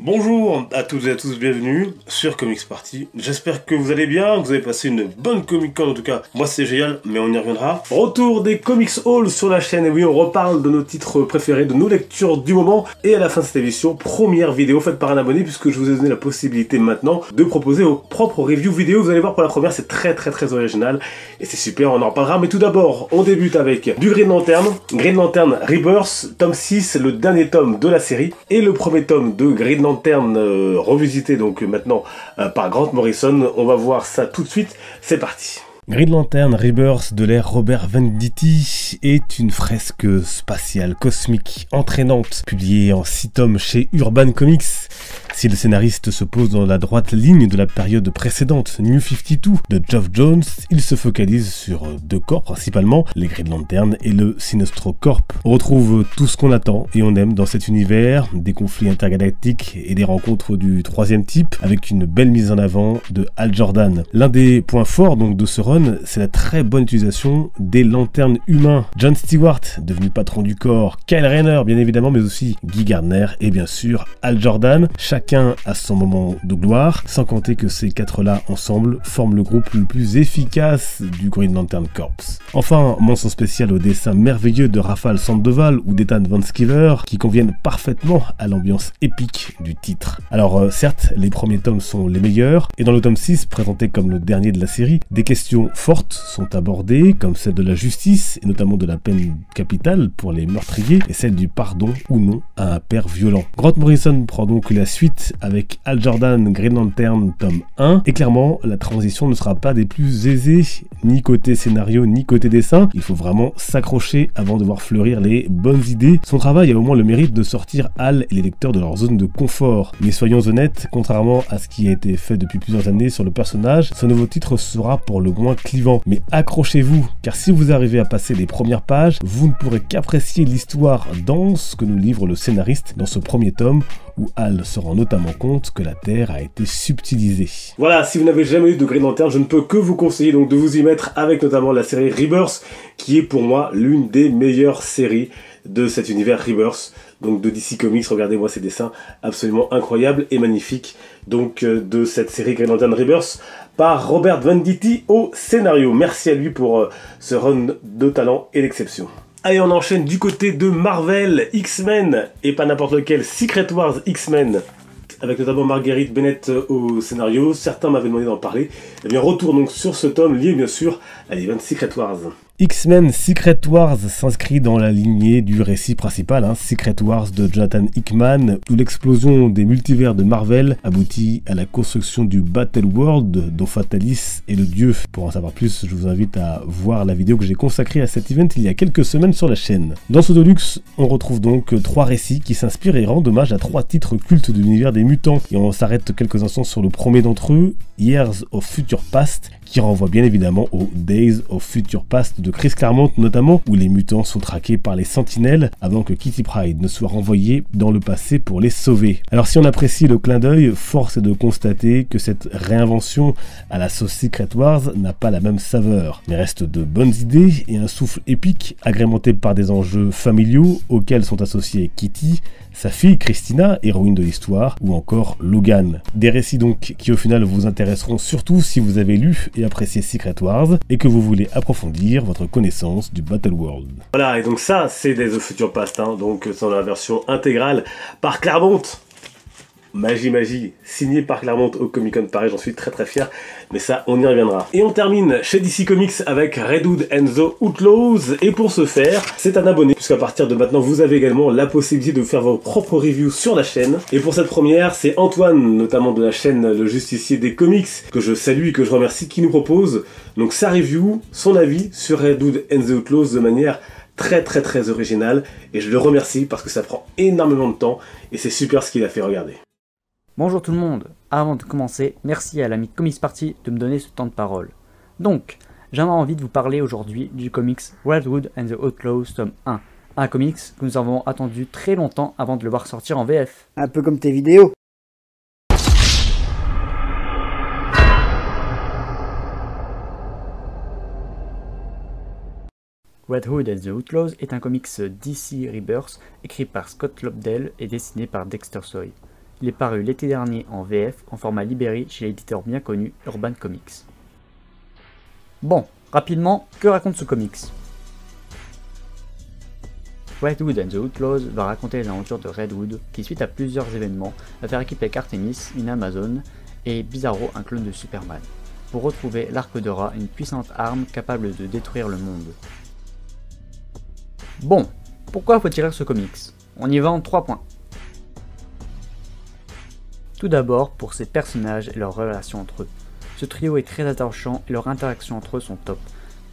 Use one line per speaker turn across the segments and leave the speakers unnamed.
Bonjour à toutes et à tous, bienvenue sur Comics Party. J'espère que vous allez bien, que vous avez passé une bonne Comic Con. En tout cas, moi c'est génial, mais on y reviendra. Retour des Comics Hall sur la chaîne, et oui, on reparle de nos titres préférés, de nos lectures du moment. Et à la fin de cette émission, première vidéo faite par un abonné, puisque je vous ai donné la possibilité maintenant de proposer vos propres reviews vidéo. Vous allez voir, pour la première, c'est très original, et c'est super, on en reparlera. Mais tout d'abord, on débute avec du Green Lantern Rebirth, tome 6, le dernier tome de la série, et le premier tome de Green Lantern revisité donc maintenant par Grant Morrison. On va voir ça tout de suite, c'est parti. Green Lantern Rebirth de l'ère Robert Venditti est une fresque spatiale cosmique entraînante, publiée en 6 tomes chez Urban Comics. Si le scénariste se pose dans la droite ligne de la période précédente, New 52 de Geoff Jones, il se focalise sur 2 corps principalement, les Green Lantern et le Sinestro Corps. On retrouve tout ce qu'on attend et on aime dans cet univers, des conflits intergalactiques et des rencontres du 3e type, avec une belle mise en avant de Hal Jordan. L'un des points forts donc de ce run, c'est la très bonne utilisation des lanternes humains. John Stewart, devenu patron du corps, Kyle Rayner bien évidemment, mais aussi Guy Gardner et bien sûr Hal Jordan. Chacun a son moment de gloire, sans compter que ces 4-là ensemble forment le groupe le plus efficace du Green Lantern Corps. Enfin, mention spéciale au dessin merveilleux de Raphaël Sandoval ou d'Ethan Van Sciver, qui conviennent parfaitement à l'ambiance épique du titre. Alors certes, les premiers tomes sont les meilleurs, et dans le tome 6, présenté comme le dernier de la série, des questions fortes sont abordées, comme celle de la justice, et notamment de la peine capitale pour les meurtriers, et celle du pardon ou non à un père violent. Grant Morrison prend donc la suite avec Hal Jordan Green Lantern tome 1, et clairement la transition ne sera pas des plus aisées, ni côté scénario ni côté dessin. Il faut vraiment s'accrocher avant de voir fleurir les bonnes idées. Son travail a au moins le mérite de sortir Hal et les lecteurs de leur zone de confort, mais soyons honnêtes, contrairement à ce qui a été fait depuis plusieurs années sur le personnage, ce nouveau titre sera pour le moins clivant. Mais accrochez-vous, car si vous arrivez à passer les premières pages, vous ne pourrez qu'apprécier l'histoire dense que nous livre le scénariste dans ce premier tome, où Hal se rend notamment compte que la Terre a été subtilisée. Voilà, si vous n'avez jamais eu de Green Lantern, je ne peux que vous conseiller donc de vous y mettre, avec notamment la série Rebirth, qui est pour moi l'une des meilleures séries de cet univers Rebirth, donc de DC Comics. Regardez-moi ces dessins absolument incroyables et magnifiques, donc de cette série Green Lantern Rebirth, par Robert Venditti au scénario. Merci à lui pour ce run de talent et d'exception. Allez, on enchaîne du côté de Marvel, X-Men, et pas n'importe lequel, Secret Wars X-Men, avec notamment Marguerite Bennett au scénario. Certains m'avaient demandé d'en parler. Eh bien, retour donc sur ce tome lié bien sûr à l'event Secret Wars. X-Men Secret Wars s'inscrit dans la lignée du récit principal, Secret Wars de Jonathan Hickman, où l'explosion des multivers de Marvel aboutit à la construction du Battle World, dont Fatalis est le dieu. Pour en savoir plus, je vous invite à voir la vidéo que j'ai consacrée à cet event il y a quelques semaines sur la chaîne. Dans ce Deluxe, on retrouve donc 3 récits qui s'inspirent et rendent hommage à 3 titres cultes de l'univers des mutants. Et on s'arrête quelques instants sur le premier d'entre eux, Years of Future Past, qui renvoie bien évidemment aux Days of Future Past de Chris Claremont notamment, où les mutants sont traqués par les sentinelles avant que Kitty Pryde ne soit renvoyée dans le passé pour les sauver. Alors si on apprécie le clin d'œil, force est de constater que cette réinvention à la sauce Secret Wars n'a pas la même saveur, mais reste de bonnes idées et un souffle épique agrémenté par des enjeux familiaux auxquels sont associés Kitty, sa fille Christina, héroïne de l'histoire, ou encore Logan. Des récits donc qui au final vous intéresseront surtout si vous avez lu et apprécié Secret Wars et que vous voulez approfondir votre connaissance du Battle World. Voilà, et donc ça c'est Days of Future Past, donc c'est dans la version intégrale par Claremont. Magie, signé par Claremont au Comic Con Paris, j'en suis très fier, mais ça on y reviendra. Et on termine chez DC Comics avec Red Hood and the Outlaws, et pour ce faire, c'est un abonné, puisqu'à partir de maintenant vous avez également la possibilité de faire vos propres reviews sur la chaîne. Et pour cette première, c'est Antoine, notamment de la chaîne Le Justicier des Comics, que je salue et que je remercie, qui nous propose donc sa review, son avis sur Red Hood and the Outlaws de manière très originale, et je le remercie parce que ça prend énormément de temps, et c'est super ce qu'il a fait, regarder.
Bonjour tout le monde, avant de commencer, merci à l'ami Comics Party de me donner ce temps de parole. Donc, j'avais envie de vous parler aujourd'hui du comics Red Hood and the Outlaws tome 1, un comics que nous avons attendu très longtemps avant de le voir sortir en VF.
Un peu comme tes vidéos.
Red Hood and the Outlaws est un comics DC Rebirth écrit par Scott Lobdell et dessiné par Dexter Soy. Il est paru l'été dernier en VF en format Libéry chez l'éditeur bien connu Urban Comics. Bon, rapidement, que raconte ce comics? Red Hood and the Outlaws va raconter les aventures de Red Hood qui, suite à plusieurs événements, va faire équipe avec Artemis, une Amazone, et Bizarro, un clone de Superman, pour retrouver l'Arc de Ra, une puissante arme capable de détruire le monde. Bon, pourquoi faut-il lire ce comics? On y va en 3 points. Tout d'abord pour ses personnages et leurs relations entre eux. Ce trio est très attachant et leurs interactions entre eux sont top.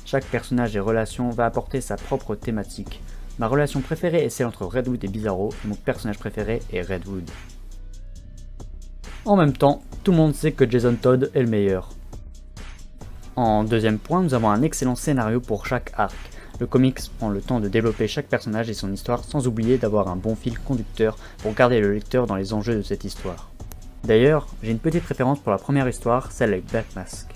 Chaque personnage et relation va apporter sa propre thématique. Ma relation préférée est celle entre Red Hood et Bizarro, et mon personnage préféré est Red Hood. En même temps, tout le monde sait que Jason Todd est le meilleur. En deuxième point, nous avons un excellent scénario pour chaque arc. Le comics prend le temps de développer chaque personnage et son histoire sans oublier d'avoir un bon fil conducteur pour garder le lecteur dans les enjeux de cette histoire. D'ailleurs, j'ai une petite préférence pour la première histoire, celle avec Black Mask.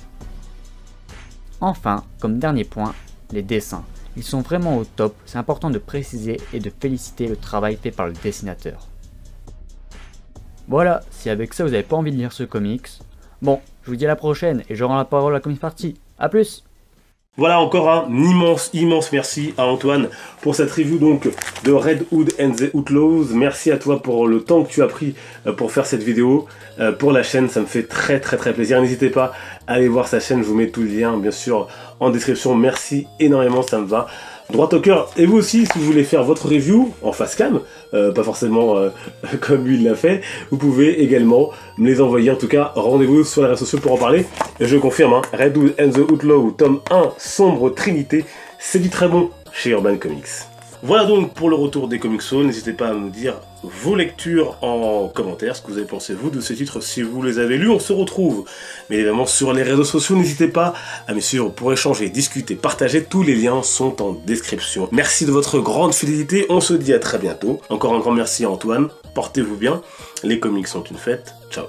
Enfin, comme dernier point, les dessins. Ils sont vraiment au top, c'est important de préciser et de féliciter le travail fait par le dessinateur. Voilà, si avec ça vous n'avez pas envie de lire ce comics, bon, je vous dis à la prochaine et je rends la parole à Comics Party. A plus!
Voilà, encore un immense merci à Antoine pour cette review donc de Red Hood and the Outlaws. Merci à toi pour le temps que tu as pris pour faire cette vidéo. Pour la chaîne, ça me fait très plaisir. N'hésitez pas à aller voir sa chaîne, je vous mets tout le lien bien sûr en description. Merci énormément, ça me va droit au cœur. Et vous aussi, si vous voulez faire votre review en face cam, pas forcément comme lui il l'a fait, vous pouvez également me les envoyer. En tout cas, rendez-vous sur les réseaux sociaux pour en parler. Et je confirme, hein, Red Hood and the Outlaw, tome 1, Sombre Trinité, c'est du très bon chez Urban Comics. Voilà donc pour le retour des Comics Soul. N'hésitez pas à me dire vos lectures en commentaire, ce que vous avez pensé vous de ces titres si vous les avez lus. On se retrouve mais évidemment sur les réseaux sociaux. N'hésitez pas à me suivre pour échanger, discuter, partager. Tous les liens sont en description. Merci de votre grande fidélité. On se dit à très bientôt. Encore un grand merci à Antoine. Portez-vous bien. Les comics sont une fête. Ciao.